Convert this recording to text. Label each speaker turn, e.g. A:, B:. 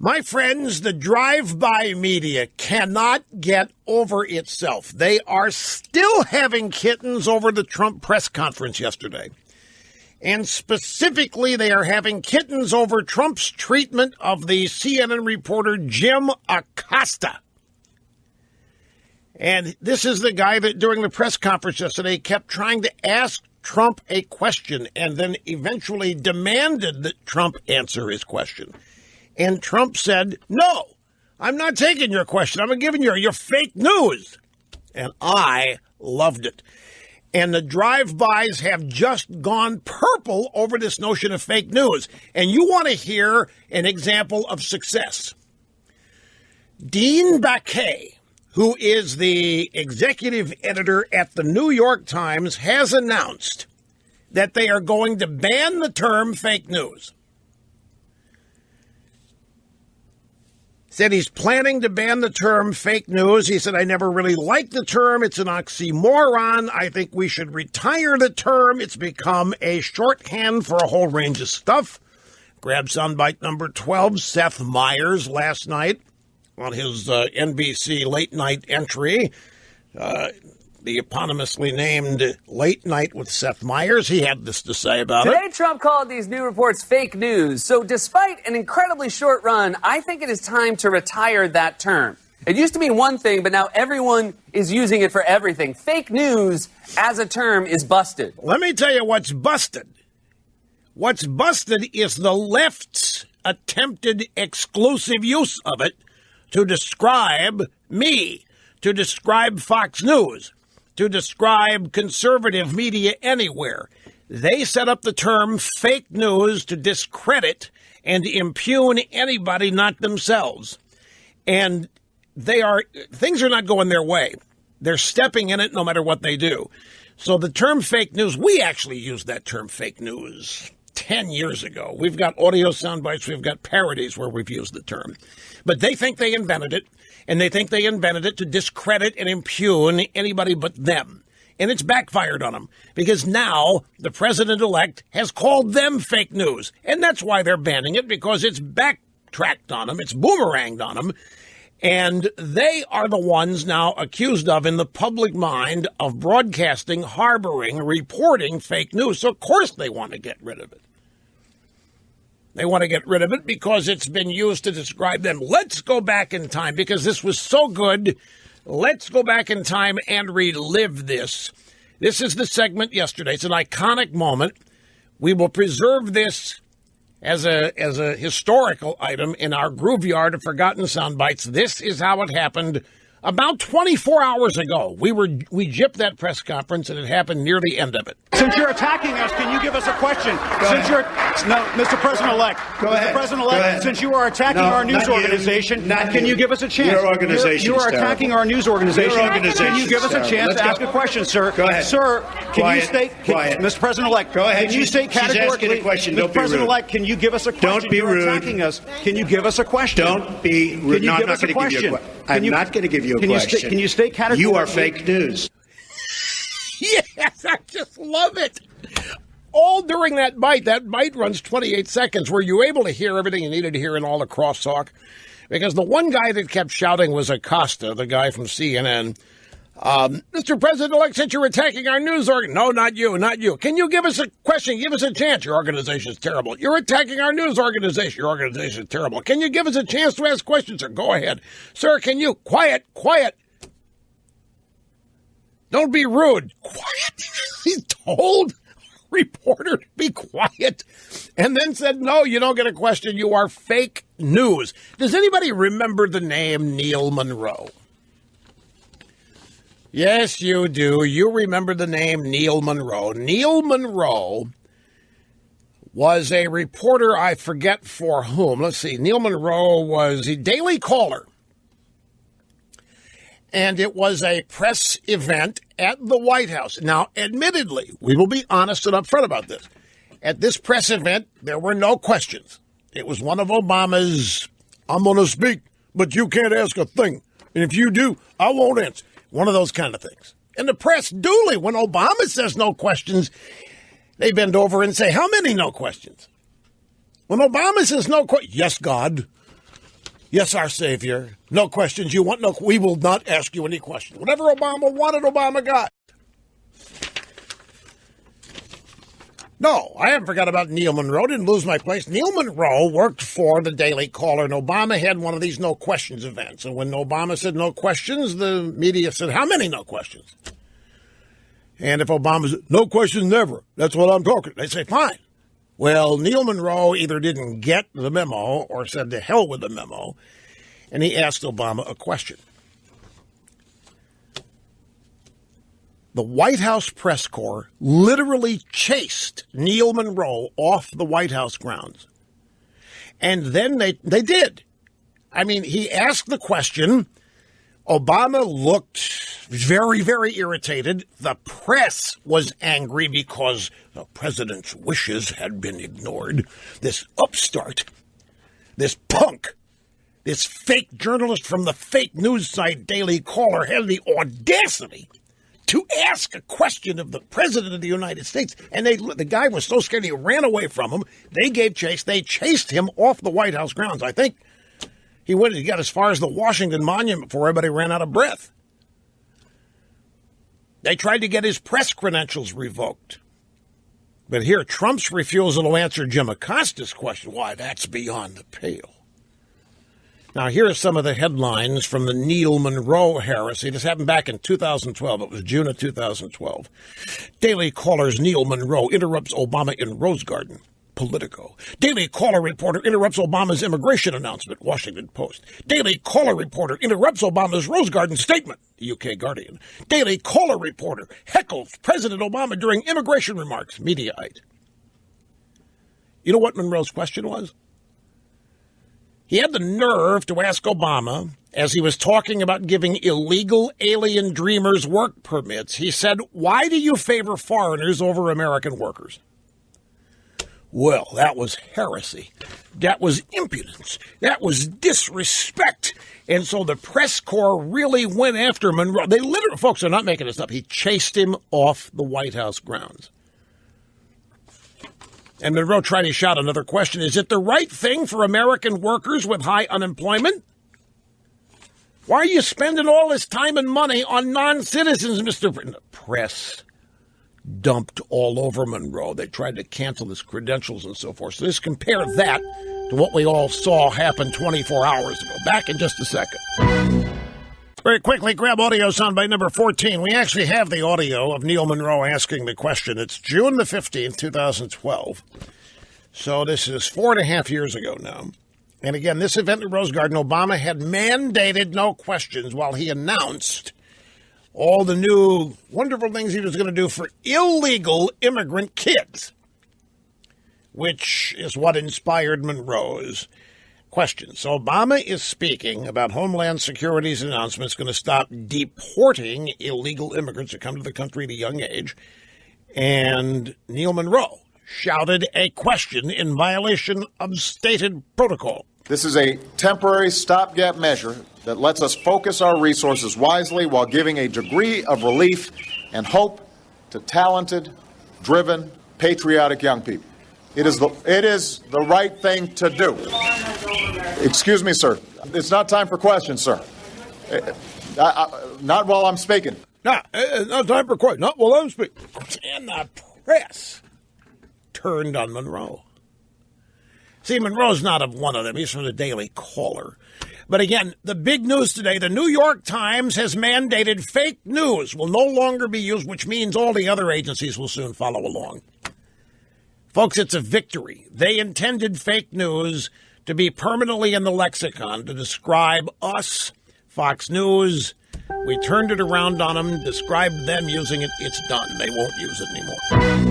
A: My friends, the drive-by media cannot get over itself. They are still having kittens over the Trump press conference yesterday. And specifically, they are having kittens over Trump's treatment of the CNN reporter Jim Acosta. And this is the guy that during the press conference yesterday kept trying to ask Trump a question and then eventually demanded that Trump answer his question. And Trump said, no, I'm not taking your question. I'm giving you your fake news. And I loved it. And the drive-bys have just gone purple over this notion of fake news. And you want to hear an example of success. Dean Baquet, who is the executive editor at the New York Times, has announced that they are going to ban the term fake news. Said he's planning to ban the term fake news. He said, I never really liked the term. It's an oxymoron. I think we should retire the term. It's become a shorthand for a whole range of stuff. Grab soundbite number 12, Seth Meyers last night on his NBC late night entry. The eponymously named Late Night with Seth Meyers. He had this to say about it.
B: Today, Trump called these new reports fake news. So despite an incredibly short run, I think it is time to retire that term. It used to mean one thing, but now everyone is using it for everything. Fake news as a term is busted.
A: Let me tell you what's busted. What's busted is the left's attempted exclusive use of it to describe me, to describe Fox News, to describe conservative media anywhere. They set up the term fake news to discredit and impugn anybody not themselves. And things are not going their way. They're stepping in it no matter what they do. So the term fake news, we actually used that term fake news 10 years ago. We've got audio sound bites, we've got parodies where we've used the term. But they think they invented it. And they think they invented it to discredit and impugn anybody but them. And it's backfired on them because now the president-elect has called them fake news. And that's why they're banning it, because it's backtracked on them. It's boomeranged on them. And they are the ones now accused of, in the public mind, of broadcasting, harboring, reporting fake news. So, of course, they want to get rid of it. They want to get rid of it because it's been used to describe them. Let's go back in time because this was so good. Let's go back in time and relive this. This is the segment yesterday. It's an iconic moment. We will preserve this as a historical item in our Grooveyard of Forgotten Sound Bites. This is how it happened about 24 hours ago. We gypped that press conference, and it happened near the end of it.
C: Since you're attacking us, can you give us a question? Mr. President-elect. Mr. President-elect, since you are attacking our news organization, can you give us a chance?
D: Your organization
C: You are attacking our news organization. Can you give us a chance to ask a question, sir?
D: Go ahead.
C: Sir, can you state, Mr. President-elect,
D: go ahead.
C: Can you state categorically,
D: she's asking a question.
C: Mr. President-elect, can you give us a question?
D: Don't be rude.
C: You're attacking us. Can you give us a question?
D: Don't be rude. No, I'm not going to give you a question. I'm not going to give you a question.
C: Can you state categorically?
D: You are fake news.
A: Yes, I just love it. All during that bite runs 28 seconds. Were you able to hear everything you needed to hear in all the crosstalk? Because the one guy that kept shouting was Acosta, the guy from CNN. Mr. President-elect, since you're attacking our news organ. No, not you, not you. Can you give us a question? Give us a chance. Your organization is terrible. You're attacking our news organization. Your organization is terrible. Can you give us a chance to ask questions, sir? Go ahead. Sir, can you? Quiet. Don't be rude. Quiet. He told reporter to be quiet and then said, no, you don't get a question. You are fake news. Does anybody remember the name Neil Monroe? Yes, you do. You remember the name Neil Monroe. Neil Monroe was a reporter, I forget for whom. Let's see. Neil Monroe was a Daily Caller. And it was a press event at the White House. Now, admittedly, we will be honest and upfront about this. At this press event, there were no questions. It was one of Obama's, I'm going to speak, but you can't ask a thing. And if you do, I won't answer. One of those kind of things. And the press duly, when Obama says no questions, they bend over and say, how many no questions? When Obama says no questions, yes, God. Yes, our savior. No questions you want. No, we will not ask you any questions. Whatever Obama wanted, Obama got. No, I haven't forgot about Neil Monroe. Didn't lose my place. Neil Monroe worked for the Daily Caller, and Obama had one of these no questions events. And when Obama said no questions, the media said, how many no questions? And if Obama said, no questions never, that's what I'm talking. They say, fine. Well, Neil Monroe either didn't get the memo or said to hell with the memo, and he asked Obama a question. The White House press corps literally chased Neil Monroe off the White House grounds. And then they did. I mean, he asked the question. Obama looked very, very irritated. The press was angry because the president's wishes had been ignored. This upstart, this punk, this fake journalist from the fake news site Daily Caller had the audacity to ask a question of the president of the United States. And the guy was so scared he ran away from him. They gave chase. They chased him off the White House grounds. I think he got as far as the Washington Monument before everybody ran out of breath. They tried to get his press credentials revoked. But here, Trump's refusal to answer Jim Acosta's question, why, that's beyond the pale. Now, here are some of the headlines from the Neil Monroe heresy. This happened back in 2012. It was June of 2012. Daily Caller's Neil Monroe interrupts Obama in Rose Garden. Politico. Daily Caller reporter interrupts Obama's immigration announcement. Washington Post. Daily Caller reporter interrupts Obama's Rose Garden statement. UK Guardian. Daily Caller reporter heckles President Obama during immigration remarks. Mediaite. You know what Monroe's question was? He had the nerve to ask Obama, as he was talking about giving illegal alien dreamers work permits, he said, why do you favor foreigners over American workers? Well, that was heresy. That was impudence. That was disrespect. And so the press corps really went after Monroe. They literally, folks, they're not making this up. He chased him off the White House grounds. And Monroe tried to shout another question. Is it the right thing for American workers with high unemployment? Why are you spending all this time and money on non-citizens, Mr. The press dumped all over Monroe. They tried to cancel his credentials and so forth. So let's compare that to what we all saw happen 24 hours ago. Back in just a second. Very quickly, grab audio soundbite number 14. We actually have the audio of Neil Monroe asking the question. It's June the 15th, 2012. So this is 4.5 years ago now. And again, this event at Rose Garden, Obama had mandated no questions while he announced all the new wonderful things he was going to do for illegal immigrant kids, which is what inspired Monroe's question. So Obama is speaking about Homeland Security's announcement going to stop deporting illegal immigrants that come to the country at a young age. And Neil Monroe shouted a question in violation of stated protocol.
E: This is a temporary stopgap measure that lets us focus our resources wisely while giving a degree of relief and hope to talented, driven, patriotic young people. It is the right thing to do. Excuse me, sir. It's not time for questions, sir. Not while I'm speaking.
A: Not time for questions. Not while I'm speaking. And the press turned on Monroe. See, Monroe's not of one of them. He's from the Daily Caller. But again, the big news today, the New York Times has mandated fake news will no longer be used, which means all the other agencies will soon follow along. Folks, it's a victory. They intended fake news to be permanently in the lexicon to describe us, Fox News. We turned it around on them, described them using it. It's done. They won't use it anymore.